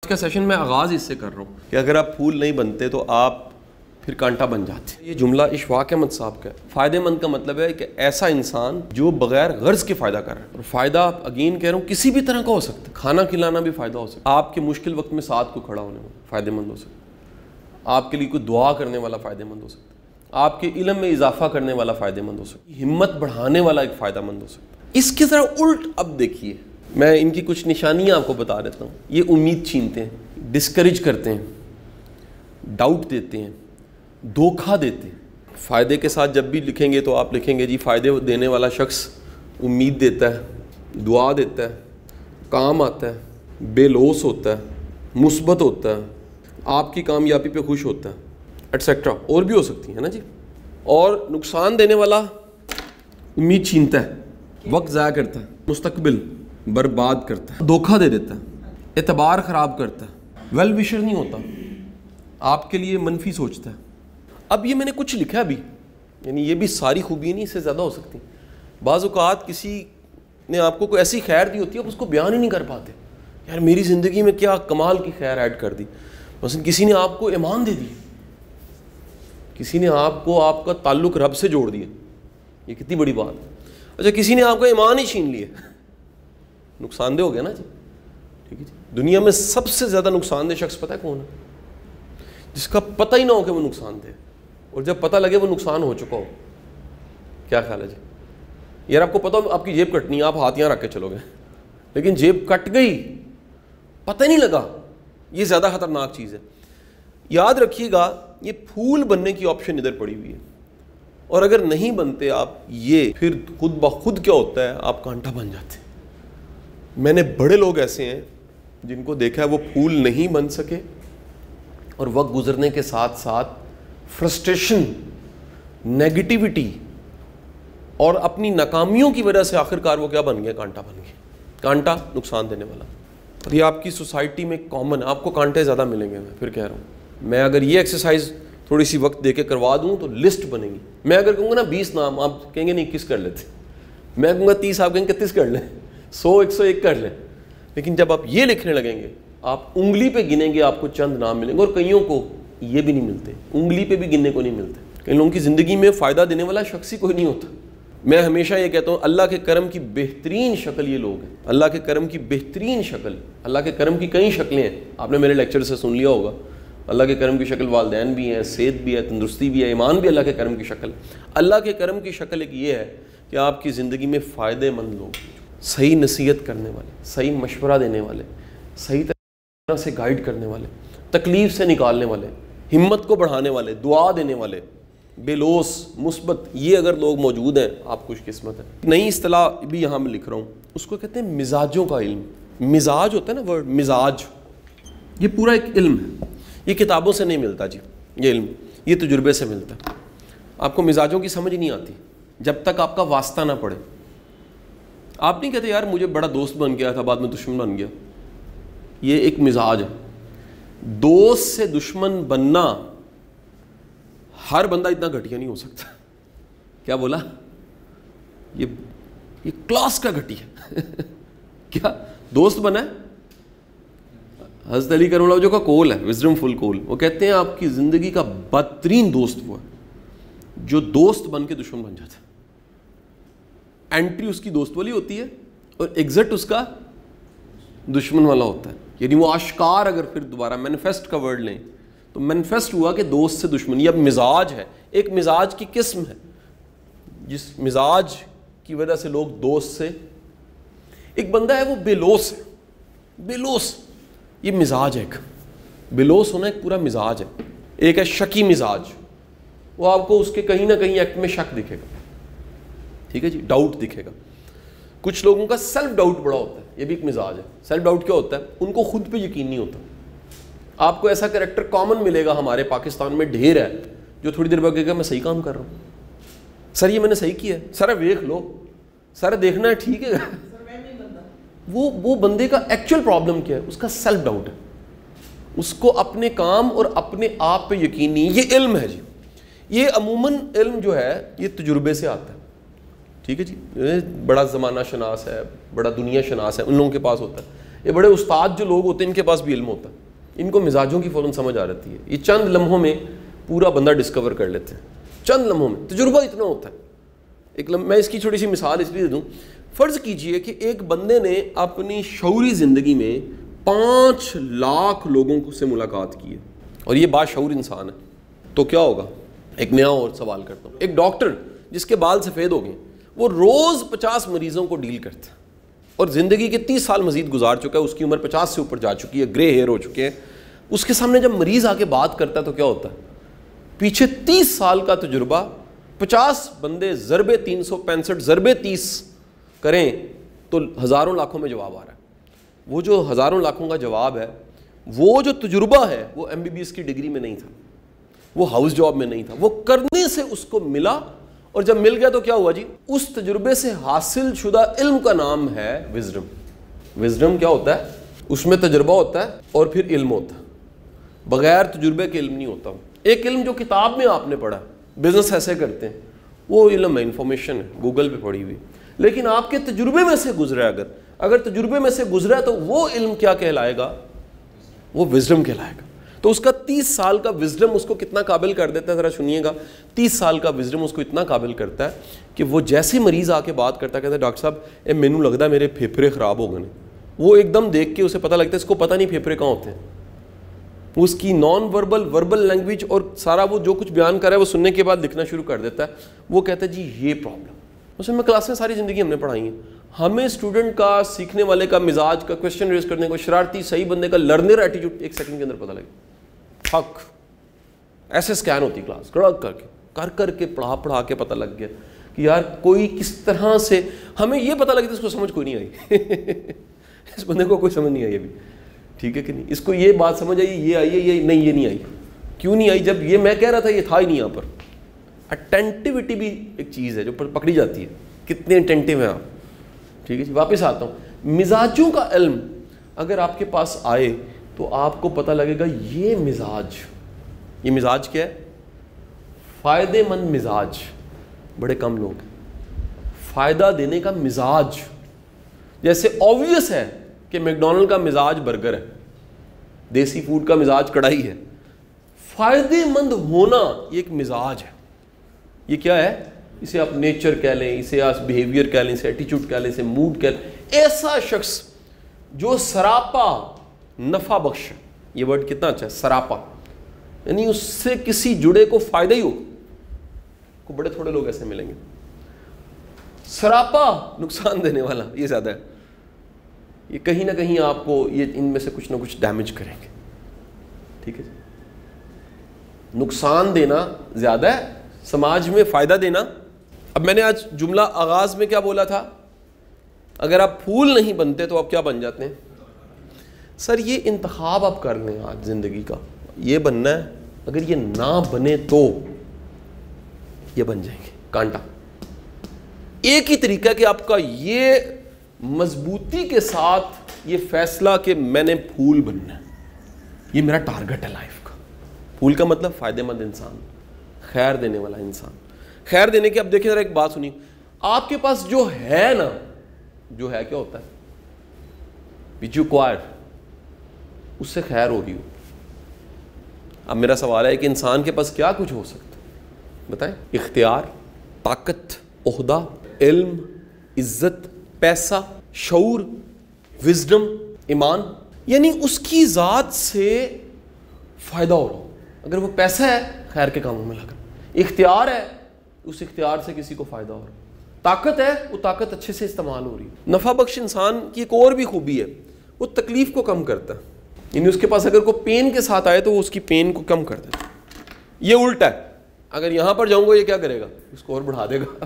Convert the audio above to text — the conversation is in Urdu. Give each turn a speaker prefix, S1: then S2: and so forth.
S1: کا سیشن میں آغاز اس سے کر رہا ہوں کہ اگر آپ پھول نہیں بنتے تو آپ پھر کانٹا بن جاتے. یہ جملہ اشفاق احمد صاحب کا ہے. فائدہ مند کا مطلب ہے کہ ایسا انسان جو بغیر غرض کے فائدہ کر رہا ہے. اور فائدہ اگین کہہ رہا ہوں کسی بھی طرح کا ہو سکتا ہے. کھانا کھلانا بھی فائدہ ہو سکتا ہے. آپ کے مشکل وقت میں ساتھ کو کھڑا ہونے والا فائدہ مند ہو سکتا ہے. آپ کے لیے کوئی دعا کرنے والا فائدہ مند ہو سکتا ہے. آپ کے علم میں اضافہ کرنے والا فائدہ مند ہو سکتا ہے. ہمت بڑھانے والا ایک فائدہ مند ہو سکتا ہے. اس کی ذرا الٹ اب دیکھیے, میں ان کی کچھ نشانیاں آپ کو بتا دیتا ہوں. یہ امید چھینتے ہیں, ڈسکریج کرتے ہیں, ڈاؤٹ دیتے ہیں, دھوکہ دیتے ہیں. فائدے کے ساتھ جب بھی لکھیں گے تو آپ لکھیں گے جی فائدے دینے والا شخص امید دیتا ہے, دعا دیتا ہے, کام آتا ہے, بے لوث ہوتا ہے, مثبت ہوتا ہے, آپ کی کامیابی پہ خوش ہوتا ہے, ایٹسیٹرا. اور بھی ہو سکتی ہیں نا جی. اور نقصان دینے والا امید چھینتا ہے, وقت ضائع کرتا ہے, مستقبل برباد کرتا ہے, دھوکہ دے دیتا ہے, اعتبار خراب کرتا ہے, ویل وشر نہیں ہوتا, آپ کے لیے منفی سوچتا ہے. اب یہ میں نے کچھ لکھا بھی, یعنی یہ بھی ساری خوبی نہیں, اس سے زیادہ ہو سکتی. بعض اوقات کسی نے آپ کو کوئی ایسی خیر دی ہوتی ہے آپ اس کو بیان ہی نہیں کر پاتے. یار میری زندگی میں کیا کمال کی خیر ایڈ کر دی. مثلا کسی نے آپ کو ایمان دے دی, کسی نے آپ کو آپ کا تعلق رب سے جوڑ دیا, یہ کتنی بڑی بات ہے. اچھا کسی نے آپ کا ایمان ہی چھین لیا, نقصان دہ ہو گیا نا جی. ٹھیک ہے جی. دنیا میں سب سے زیادہ نقصان دہ شخص پتہ ہے کون ہے؟ جس کا پتہ ہی نہ ہو کہ وہ نقصان دہ, اور جب پتہ لگے وہ نقصان ہو چکا ہو. کیا خیال ہے جی؟ یار آپ کو پتہ ہو آپ کی جیب کٹنی ہے, آپ ہاتھ یہاں رکھ کے چلو گے, لیکن جیب کٹ گئی, پتہ ہی نہیں لگا. یہ زیادہ خطرناک چیز ہے. یاد رکھیے گا یہ پھول بننے کی آپشن ادھر پڑی ہوئی ہے, اور اگر نہیں بنتے آپ یہ پھر خود بخود کیا ہوتا ہے, آپ کانٹا بن جاتے ہیں. میں نے بڑے لوگ ایسے ہیں جن کو دیکھا ہے وہ پھول نہیں بن سکے, اور وقت گزرنے کے ساتھ ساتھ فرسٹریشن, نیگیٹیوٹی اور اپنی ناکامیوں کی وجہ سے آخرکار وہ کیا بن گیا, کانٹا بن گیا. کانٹا نقصان دینے والا. اور یہ آپ کی سوسائٹی میں کامن, آپ کو کانٹے زیادہ ملیں گے. میں پھر کہہ رہا ہوں, میں اگر یہ ایکسرسائز تھوڑی سی وقت دے کے کروا دوں تو لسٹ بنے گی. میں اگر کہوں گا نا 20 نام, آپ کہیں گے نہیں 21 کر لیتے. میں کہوں گا 30, آپ کہیں گے 31 کر لیں. 100 101 کر لیں. لیکن جب آپ یہ لکھنے لگیں گے آپ انگلی پہ گنیں گے, آپ کو چند نام ملیں گے. اور کئیوں کو یہ بھی نہیں ملتے, انگلی پہ بھی گننے کو نہیں ملتے. کئی لوگوں کی زندگی میں فائدہ دینے والا شخص ہی کوئی نہیں ہوتا. میں ہمیشہ یہ کہتا ہوں اللہ کے کرم کی بہترین شکل یہ لوگ ہیں. اللہ کے کرم کی بہترین شکل, اللہ کے کرم کی کئی شکلیں ہیں, آپ نے میرے لیکچر سے سن لیا ہوگا. اللہ کے کرم کی شکل والدین بھی ہیں, صحت بھی ہے, تندرستی بھی ہے, ایمان بھی اللہ کے کرم کی شکل. اللہ کے کرم کی شکل ایک یہ ہے کہ آپ کی زندگی میں فائدہ مند لوگ, صحیح نصیحت کرنے والے, صحیح مشورہ دینے والے, صحیح طرح سے گائیڈ کرنے والے, تکلیف سے نکالنے والے, ہمت کو بڑھانے والے, دعا دینے والے, بے لوث, مثبت, یہ اگر لوگ موجود ہیں آپ خوش قسمت ہیں. نئی اصطلاح بھی یہاں میں لکھ رہا ہوں, اس کو کہتے ہیں مزاجوں کا علم. مزاج ہوتا ہے نا ورڈ, مزاج, یہ پورا ایک علم ہے. یہ کتابوں سے نہیں ملتا جی, یہ علم یہ تجربے سے ملتا ہے. آپ کو مزاجوں کی سمجھ نہیں آتی جب تک آپ کا واسطہ نہ پڑے. آپ نہیں کہتے یار مجھے بڑا دوست بن گیا تھا بعد میں دشمن بن گیا. یہ ایک مزاج ہے. دوست سے دشمن بننا, ہر بندہ اتنا گھٹیا نہیں ہو سکتا. کیا بولا؟ یہ کلاس کا گھٹیا. کیا دوست بنا ہے؟ حضرت علی کرم اللہ وجہ کا قول ہے, وزڈم فل قول. وہ کہتے ہیں آپ کی زندگی کا بدترین دوست وہ ہے جو دوست بن کے دشمن بن جاتا ہے. انٹری اس کی دوست والی ہوتی ہے اور ایگزٹ اس کا دشمن والا ہوتا ہے. یعنی وہ آشکار, اگر پھر دوبارہ مینیفیسٹ کا ورڈ لیں تو مینیفیسٹ ہوا کہ دوست سے دشمن. یہ اب مزاج ہے, ایک مزاج کی قسم ہے جس مزاج کی وجہ سے لوگ دوست سے. ایک بندہ ہے وہ بے لوث ہے, بے لوث, یہ مزاج ہے. ایک بے لوث ہونا ایک پورا مزاج ہے. ایک ہے شکی مزاج, وہ آپ کو اس کے کہیں نہ کہیں ایکٹ میں شک دکھے گا. ٹھیک ہے جی, ڈاؤٹ دکھے گا. کچھ لوگوں کا سیلف ڈاؤٹ بڑا ہوتا ہے, یہ بھی ایک مزاج ہے. سیلف ڈاؤٹ کیا ہوتا ہے؟ ان کو خود پہ یقین نہیں ہوتا. آپ کو ایسا کریکٹر کامن ملے گا ہمارے پاکستان میں ڈھیر ہے, جو تھوڑی دیر بعد کہے گا میں صحیح کام کر رہا ہوں, سر یہ میں نے صحیح کیا ہے, سر دیکھ لو, سر دیکھنا ہے, ٹھیک ہے. وہ بندے کا ایکچوئل پرابلم کیا ہے؟ اس کا سیلف ڈاؤٹ ہے. اس کو اپنے کام اور اپنے آپ پہ یقین نہیں. یہ علم ہے جی. یہ عموماً علم جو ہے یہ تجربے سے آتا ہے. ٹھیک ہے جی, بڑا زمانہ شناس ہے, بڑا دنیا شناس ہے, ان لوگوں کے پاس ہوتا ہے. یہ بڑے استاد جو لوگ ہوتے ہیں ان کے پاس بھی علم ہوتا ہے. ان کو مزاجوں کی فوراً سمجھ آ جاتی ہے. یہ چند لمحوں میں پورا بندہ ڈسکور کر لیتے ہیں, چند لمحوں میں. تجربہ اتنا ہوتا ہے. میں اس کی چھوٹی سی مثال اس لیے دے دوں. فرض کیجئے کہ ایک بندے نے اپنی شعوری زندگی میں 5 لاکھ لوگوں سے ملاقات کی ہے اور یہ باشعور انسان ہے, تو کیا ہوگا؟ ایک نیا اور سوال کرتا ہوں. ایک ڈاکٹر جس کے بال سفید ہو گئے, وہ روز 50 مریضوں کو ڈیل کرتا ہے اور زندگی کے 30 سال مزید گزار چکا ہے, اس کی عمر 50 سے اوپر جا چکی ہے, گرے ہیئر ہو چکے ہیں. اس کے سامنے جب مریض آ کے بات کرتا ہے تو کیا ہوتا ہے؟ پیچھے 30 سال کا تجربہ, 50 بندے ضرب 365 ضرب 30 کریں تو ہزاروں لاکھوں میں جواب آ رہا ہے. وہ جو ہزاروں لاکھوں کا جواب ہے, وہ جو تجربہ ہے, وہ MBBS کی ڈگری میں نہیں تھا, وہ ہاؤس جاب میں نہیں تھا, وہ کرنے سے اس کو ملا. اور جب مل گیا تو کیا ہوا جی؟ اس تجربے سے حاصل شدہ علم کا نام ہے وزڈم. وزڈم کیا ہوتا ہے؟ اس میں تجربہ ہوتا ہے اور پھر علم ہوتا ہے. بغیر تجربے کے علم نہیں ہوتا. ایک علم جو کتاب میں آپ نے پڑھا, بزنس ایسے کرتے ہیں, وہ علم ہے, انفارمیشن ہے, گوگل پہ پڑھی ہوئی. لیکن آپ کے تجربے میں سے گزرا ہے, اگر تجربے میں سے گزرا ہے تو وہ علم کیا کہلائے گا؟ وہ وزڈم کہلائے گا. تو اس کا 30 سال کا وزڈم اس کو کتنا قابل کر دیتا ہے؟ ذرا سنیے گا. 30 سال کا وزڈم اس کو اتنا قابل کرتا ہے کہ وہ جیسے مریض آ کے بات کرتا ہے, کہتا ہے ڈاکٹر صاحب مینوں لگتا ہے میرے پھیپھڑے خراب ہو گئے. وہ ایک دم دیکھ کے اسے پتہ لگتا ہے اس کو پتہ نہیں پھیپھڑے کہاں ہوتے ہیں. اس کی نان وربل, وربل لینگویج اور سارا وہ جو کچھ بیان کر رہا ہے وہ سننے کے بعد لکھنا شروع کر دیتا ہے. وہ کہتا ہے جی یہ پرابلم. اس میں کلاسیں ساری زندگی ہم نے پڑھائی ہیں. ہمیں اسٹوڈنٹ کا, سیکھنے والے کا مزاج کا, کوشچن ریز کرنے کو, شرارتی صحیح بندے کا لرنر ایٹیٹیوڈ 1 سیکنڈ کے اندر پتہ لگے. حق ایسے سکین ہوتی کلاس, کر کے پڑھا کے پتہ لگ گیا کہ یار کوئی کس طرح سے, ہمیں یہ پتہ لگتا ہے اس کو سمجھ کوئی نہیں آئی. اس بندے کو کوئی سمجھ نہیں آئی ابھی, ٹھیک ہے کہ نہیں. اس کو یہ بات سمجھ آئی, یہ آئی ہے, یہ نہیں, یہ نہیں آئی. کیوں نہیں آئی؟ جب یہ میں کہہ رہا تھا یہ تھا ہی نہیں یہاں پر. اٹینٹیوٹی بھی ایک چیز ہے جو پکڑی جاتی ہے, کتنے اٹینٹیو ہیں آپ. ٹھیک ہے جی, واپس آتا ہوں. مزاجوں کا علم اگر آپ کے پاس آئے تو آپ کو پتہ لگے گا یہ مزاج کیا ہے؟ فائدے مند مزاج. بڑے کم لوگ ہیں. فائدہ دینے کا مزاج. جیسے obvious ہے کہ میکڈونلڈ کا مزاج برگر ہے, دیسی فوڈ کا مزاج کڑھائی ہے. فائدے مند ہونا یہ ایک مزاج ہے. یہ کیا ہے؟ اسے آپ نیچر کہہ لیں, اسے آپ بیہیویئر کہہ لیں, اسے ایٹیچیوڈ کہہ لیں, اسے موڈ کہہ لیں. ایسا شخص جو سراپا نفع بخش, یہ ورڈ کتنا اچھا ہے, سراپا, یعنی اس سے کسی جڑے کو فائدہ ہی ہو. کو بڑے تھوڑے لوگ ایسے ملیں گے. سراپا نقصان دینے والا یہ زیادہ ہے. یہ کہیں نہ کہیں آپ کو یہ ان میں سے کچھ نہ کچھ ڈیمیج کریں گے. ٹھیک ہے, نقصان دینا زیادہ ہے, سماج میں فائدہ دینا. اب میں نے آج جملہ آغاز میں کیا بولا تھا؟ اگر آپ پھول نہیں بنتے تو آپ کیا بن جاتے ہیں؟ سر یہ انتخاب آپ کر لیں آج زندگی کا, یہ بننا ہے. اگر یہ نہ بنے تو یہ بن جائیں گے کانٹا. ایک ہی طریقہ ہے کہ آپ کا یہ مضبوطی کے ساتھ یہ فیصلہ کہ میں نے پھول بننا ہے, یہ میرا ٹارگٹ ہے لائف کا. پھول کا مطلب فائدے مند انسان, خیر دینے والا انسان. خیر دینے کی اب دیکھیں ذرا ایک بات سنیے. آپ کے پاس جو ہے نا, جو ہے کیا ہوتا ہے؟ which you acquire, اس سے خیر ہو رہی ہو. اب میرا سوال ہے کہ انسان کے پاس کیا کچھ ہو سکتا ہے بتائیں؟ اختیار, طاقت, عہدہ, علم, عزت, پیسہ, شعور, وزڈم, ایمان. یعنی اس کی ذات سے فائدہ ہو رہا ہو. اگر وہ پیسہ ہے خیر کے کاموں میں لگا, اختیار ہے اس اختیار سے کسی کو فائدہ ہو رہا, طاقت ہے وہ طاقت اچھے سے استعمال ہو رہی ہے. نفع بخش انسان کی ایک اور بھی خوبی ہے, وہ تکلیف کو کم کرتا ہے. یعنی اس کے پاس اگر کوئی پین کے ساتھ آئے تو وہ اس کی پین کو کم کر دیتا ہے. یہ الٹا ہے, اگر یہاں پر جاؤں گا یہ کیا کرے گا؟ اس کو اور بڑھا دے گا.